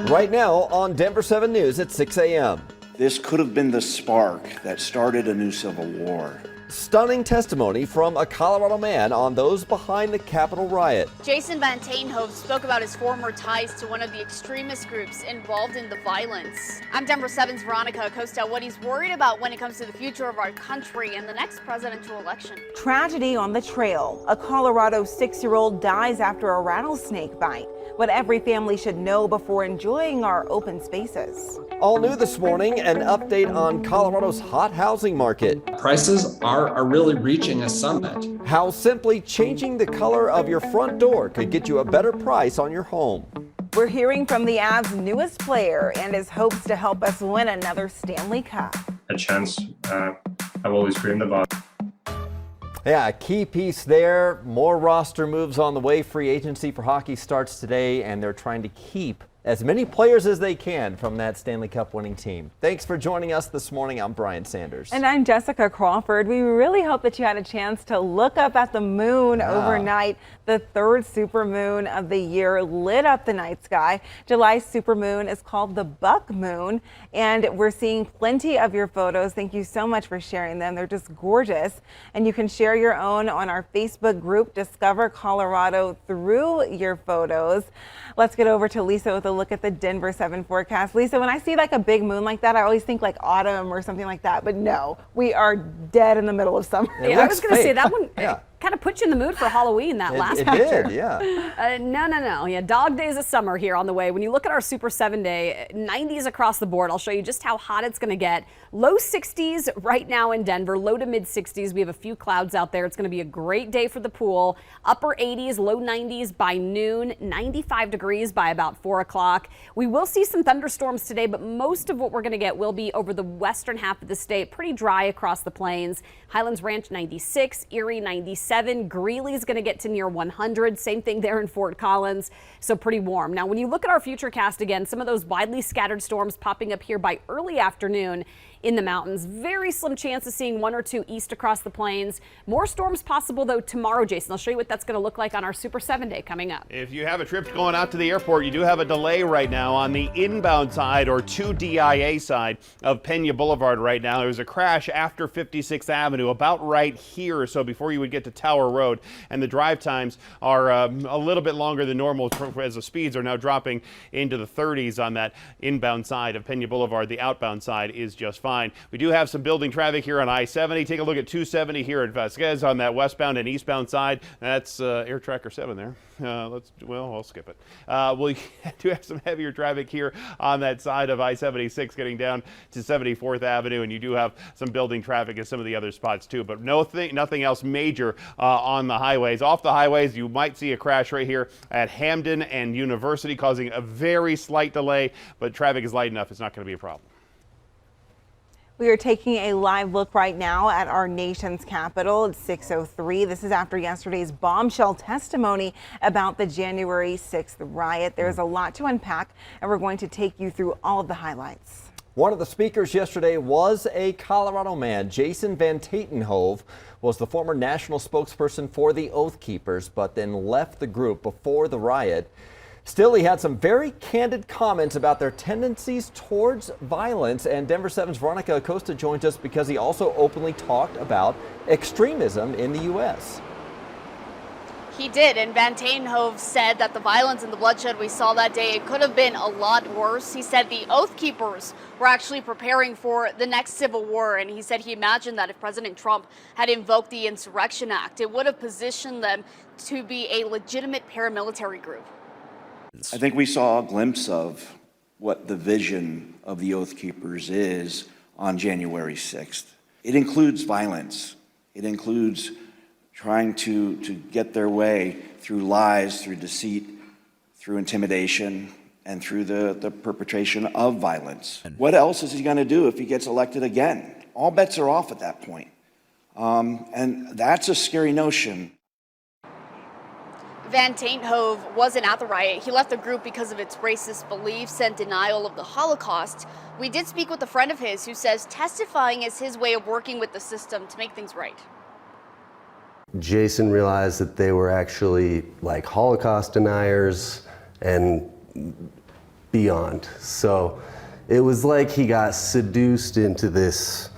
Right now on Denver 7 News at 6 a.m. This could have been the spark that started a new civil war. Stunning testimony from a Colorado man on those behind the Capitol riot. Jason Van Tatenhove spoke about his former ties to one of the extremist groups involved in the violence. I'm Denver 7's Veronica Acosta. What he's worried about when it comes to the future of our country and the next presidential election. Tragedy on the trail. A Colorado 6-year-old dies after a rattlesnake bite. What every family should know before enjoying our open spaces. All new this morning, an update on Colorado's hot housing market. Prices are really reaching a summit. How simply changing the color of your front door could get you a better price on your home. We're hearing from the Avs' newest player and his hopes to help us win another Stanley Cup. A chance I've always dreamed about. Yeah, a key piece there. More roster moves on the way. Free agency for hockey starts today, and they're trying to keep as many players as they can from that Stanley Cup winning team. Thanks for joining us this morning. I'm Brian Sanders. And I'm Jessica Crawford. We really hope that you had a chance to look up at the moon overnight. The third supermoon of the year lit up the night sky. July's supermoon is called the buck moon, and we're seeing plenty of your photos. Thank you so much for sharing them. They're just gorgeous. And you can share your own on our Facebook group, Discover Colorado, through your photos. Let's get over to Lisa with a look at the Denver 7 forecast. Lisa, when I see like a big moon like that, I always think like autumn or something like that. But no, we are dead in the middle of summer. Yeah, I was going to say that one. Yeah. Kind of put you in the mood for Halloween, that last picture. It did, yeah. No. Yeah, dog days of summer here on the way. When you look at our Super 7 day, 90s across the board. I'll show you just how hot it's going to get. Low 60s right now in Denver, low to mid 60s. We have a few clouds out there. It's going to be a great day for the pool. Upper 80s, low 90s by noon, 95 degrees by about 4 o'clock. We will see some thunderstorms today, but most of what we're going to get will be over the western half of the state. Pretty dry across the plains. Highlands Ranch 96, Erie 97, Greeley's going to get to near 100. Same thing there in Fort Collins, so pretty warm. Now, when you look at our futurecast again, some of those widely scattered storms popping up here by early afternoon in the mountains. Very slim chance of seeing 1 or 2 east across the plains. More storms possible, though, tomorrow, Jason. I'll show you what that's going to look like on our Super 7 day coming up. If you have a trip going out to the airport, you do have a delay right now on the inbound side or 2DIA side of Pena Boulevard right now. There was a crash after 56th Avenue, about right here, so before you would get to Tower Road. And the drive times are a little bit longer than normal as the speeds are now dropping into the 30s on that inbound side of Pena Boulevard. The outbound side is just fine. We do have some building traffic here on I-70. Take a look at 270 here at Vasquez on that westbound and eastbound side. That's Air Tracker 7 there. I'll skip it. We do have some heavier traffic here on that side of I-76 getting down to 74th Avenue, and you do have some building traffic in some of the other spots too, but nothing else major on the highways. Off the highways, you might see a crash right here at Hamden and University causing a very slight delay, but traffic is light enough, it's not going to be a problem. We are taking a live look right now at our nation's capital. It's 6:03. This is after yesterday's bombshell testimony about the January 6th riot. There's a lot to unpack, and we're going to take you through all of the highlights. One of the speakers yesterday was a Colorado man. Jason Van Tatenhove was the former national spokesperson for the Oath Keepers, but then left the group before the riot. Still, he had some very candid comments about their tendencies towards violence, and Denver 7's Veronica Acosta joins us because he also openly talked about extremism in the U.S. He did, and Van Tatenhove said that the violence and the bloodshed we saw that day, it could have been a lot worse. He said the Oath Keepers were actually preparing for the next civil war, and he said he imagined that if President Trump had invoked the Insurrection Act, it would have positioned them to be a legitimate paramilitary group. I think we saw a glimpse of what the vision of the Oath Keepers is on January 6th. It includes violence. It includes trying to get their way through lies, through deceit, through intimidation, and through the perpetration of violence. What else is he going to do if he gets elected again? All bets are off at that point. And that's a scary notion. Van Tatenhove wasn't at the riot. He left the group because of its racist beliefs and denial of the Holocaust. We did speak with a friend of his who says testifying is his way of working with the system to make things right. Jason realized that they were actually like Holocaust deniers and beyond. So it was like he got seduced into this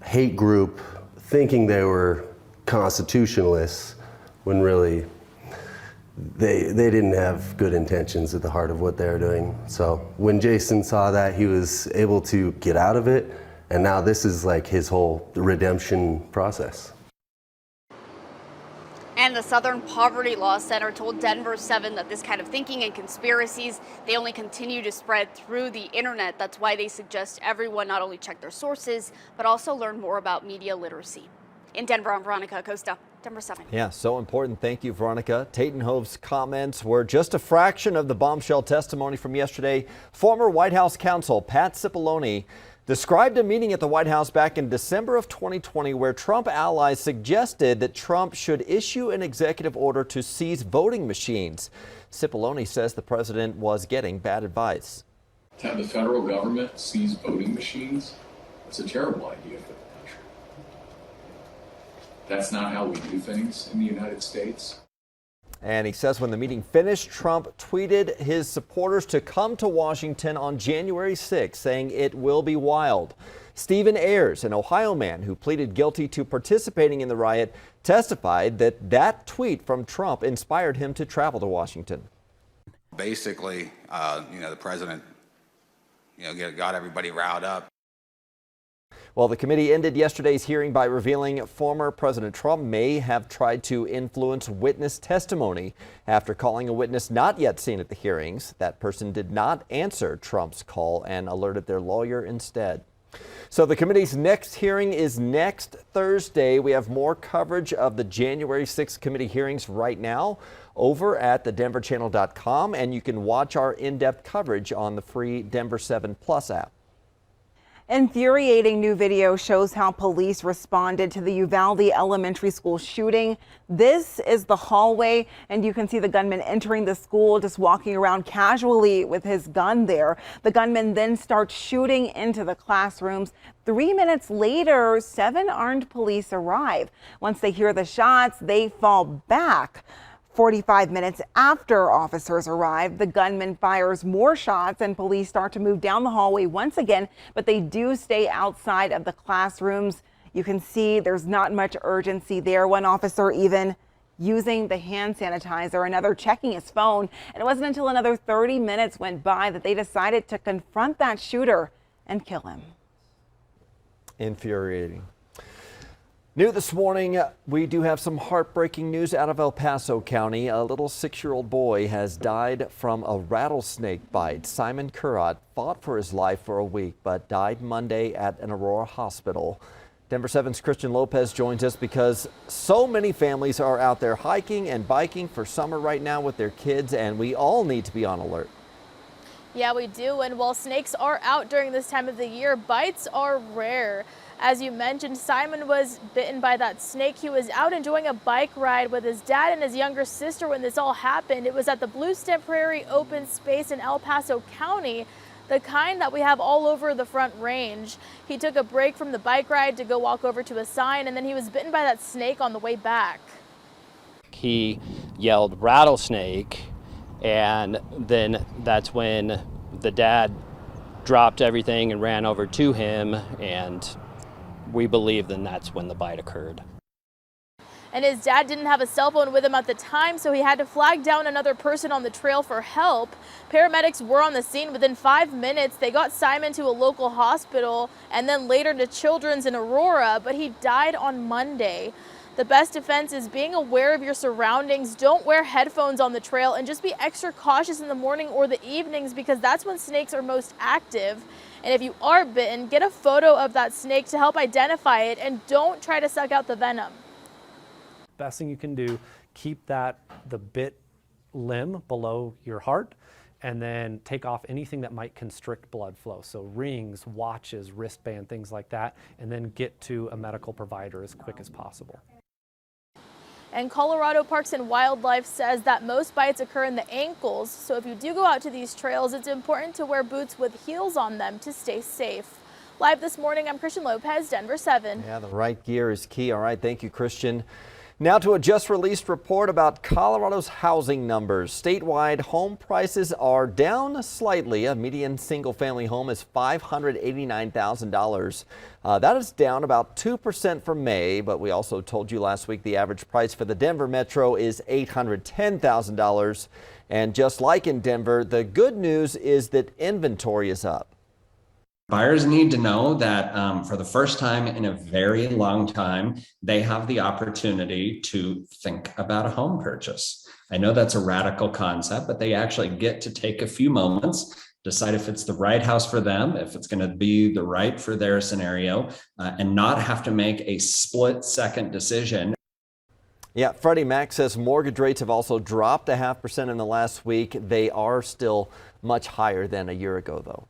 hate group thinking they were constitutionalists when really they didn't have good intentions at the heart of what they were doing. So when Jason saw that, he was able to get out of it, and now this is like his whole redemption process. And the Southern Poverty Law Center told Denver 7 that this kind of thinking and conspiracies, they only continue to spread through the internet. That's why they suggest everyone not only check their sources, but also learn more about media literacy. In Denver, I'm Veronica Acosta, Denver 7. Yeah, so important. Thank you, Veronica. Tatenhove's comments were just a fraction of the bombshell testimony from yesterday. Former White House counsel Pat Cipollone described a meeting at the White House back in December of 2020 where Trump allies suggested that Trump should issue an executive order to seize voting machines. Cipollone says the president was getting bad advice. To have the federal government seize voting machines, that's a terrible idea for the country. That's not how we do things in the United States. And he says when the meeting finished, Trump tweeted his supporters to come to Washington on January 6th, saying it will be wild. Stephen Ayers, an Ohio man who pleaded guilty to participating in the riot, testified that that tweet from Trump inspired him to travel to Washington. Basically, the president, got everybody riled up. Well, the committee ended yesterday's hearing by revealing former President Trump may have tried to influence witness testimony after calling a witness not yet seen at the hearings. That person did not answer Trump's call and alerted their lawyer instead. So the committee's next hearing is next Thursday. We have more coverage of the January 6th committee hearings right now over at thedenverchannel.com, and you can watch our in-depth coverage on the free Denver 7 Plus app. Infuriating new video shows how police responded to the Uvalde elementary school shooting. This is the hallway, and you can see the gunman entering the school, just walking around casually with his gun there. The gunman then starts shooting into the classrooms. 3 minutes later, 7 armed police arrive. Once they hear the shots, they fall back. 45 minutes after officers arrive, the gunman fires more shots and police start to move down the hallway once again, but they do stay outside of the classrooms. You can see there's not much urgency there. One officer even using the hand sanitizer, another checking his phone. And it wasn't until another 30 minutes went by that they decided to confront that shooter and kill him. Infuriating. New this morning, we do have some heartbreaking news out of El Paso County. A little 6-year-old boy has died from a rattlesnake bite. Simon Currat fought for his life for a week, but died Monday at an Aurora hospital. Denver 7's Christian Lopez joins us because so many families are out there hiking and biking for summer right now with their kids, and we all need to be on alert. Yeah, we do. And while snakes are out during this time of the year, bites are rare. As you mentioned, Simon was bitten by that snake. He was out enjoying a bike ride with his dad and his younger sister when this all happened. It was at the Blue Stem Prairie open space in El Paso County, the kind that we have all over the Front Range. He took a break from the bike ride to go walk over to a sign, and then he was bitten by that snake on the way back. He yelled rattlesnake, and then that's when the dad dropped everything and ran over to him, and we believe then that's when the bite occurred. And his dad didn't have a cell phone with him at the time, so he had to flag down another person on the trail for help. Paramedics were on the scene within 5 minutes. They got Simon to a local hospital and then later to Children's in Aurora, but he died on Monday. The best defense is being aware of your surroundings. Don't wear headphones on the trail and just be extra cautious in the morning or the evenings because that's when snakes are most active. And if you are bitten, get a photo of that snake to help identify it and don't try to suck out the venom. Best thing you can do, keep the bit limb below your heart and then take off anything that might constrict blood flow. So rings, watches, wristband, things like that, and then get to a medical provider as quick as possible. And Colorado Parks and Wildlife says that most bites occur in the ankles. So if you do go out to these trails, it's important to wear boots with heels on them to stay safe. Live this morning, I'm Christian Lopez, Denver 7. Yeah, the right gear is key. All right, thank you, Christian. Now to a just released report about Colorado's housing numbers. Statewide home prices are down slightly. A median single family home is $589,000. That is down about 2% from May, but we also told you last week the average price for the Denver metro is $810,000. And just like in Denver, the good news is that inventory is up. Buyers need to know that for the first time in a very long time, they have the opportunity to think about a home purchase. I know that's a radical concept, but they actually get to take a few moments, decide if it's the right house for them, if it's going to be the right for their scenario, and not have to make a split-second decision. Yeah, Freddie Mac says mortgage rates have also dropped 0.5% in the last week. They are still much higher than a year ago, though.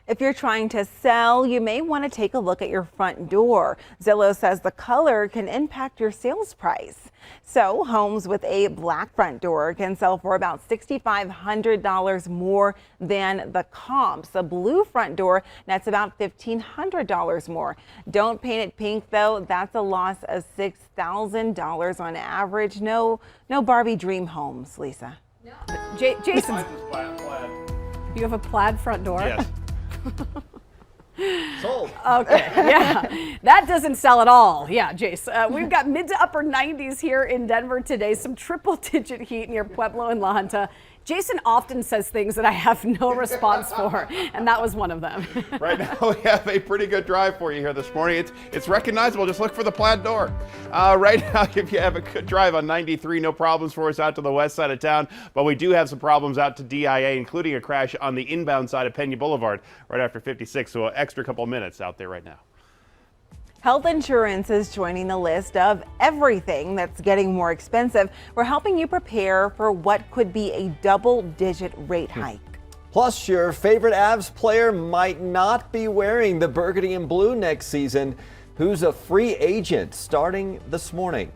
If you're trying to sell, you may want to take a look at your front door. Zillow says the color can impact your sales price. So homes with a black front door can sell for about $6,500 more than the comps. A blue front door nets about $1,500 more. Don't paint it pink, though. That's a loss of $6,000 on average. No Barbie dream homes, Lisa. No. Jason, you have a plaid front door? Yes. Sold. Okay, yeah, that doesn't sell at all. Yeah, Jace, we've got mid to upper 90s here in Denver today, some triple-digit heat near Pueblo and La Junta. Jason often says things that I have no response for, and that was one of them. Right now we have a pretty good drive for you here this morning. It's recognizable. Just look for the plaid door. Right now, if you have a good drive on 93, no problems for us out to the west side of town, but we do have some problems out to DIA, including a crash on the inbound side of Pena Boulevard right after 56, so an extra couple minutes out there right now. Health insurance is joining the list of everything that's getting more expensive. We're helping you prepare for what could be a double-digit rate hike. Plus, your favorite Avs player might not be wearing the burgundy and blue next season. Who's a free agent starting this morning?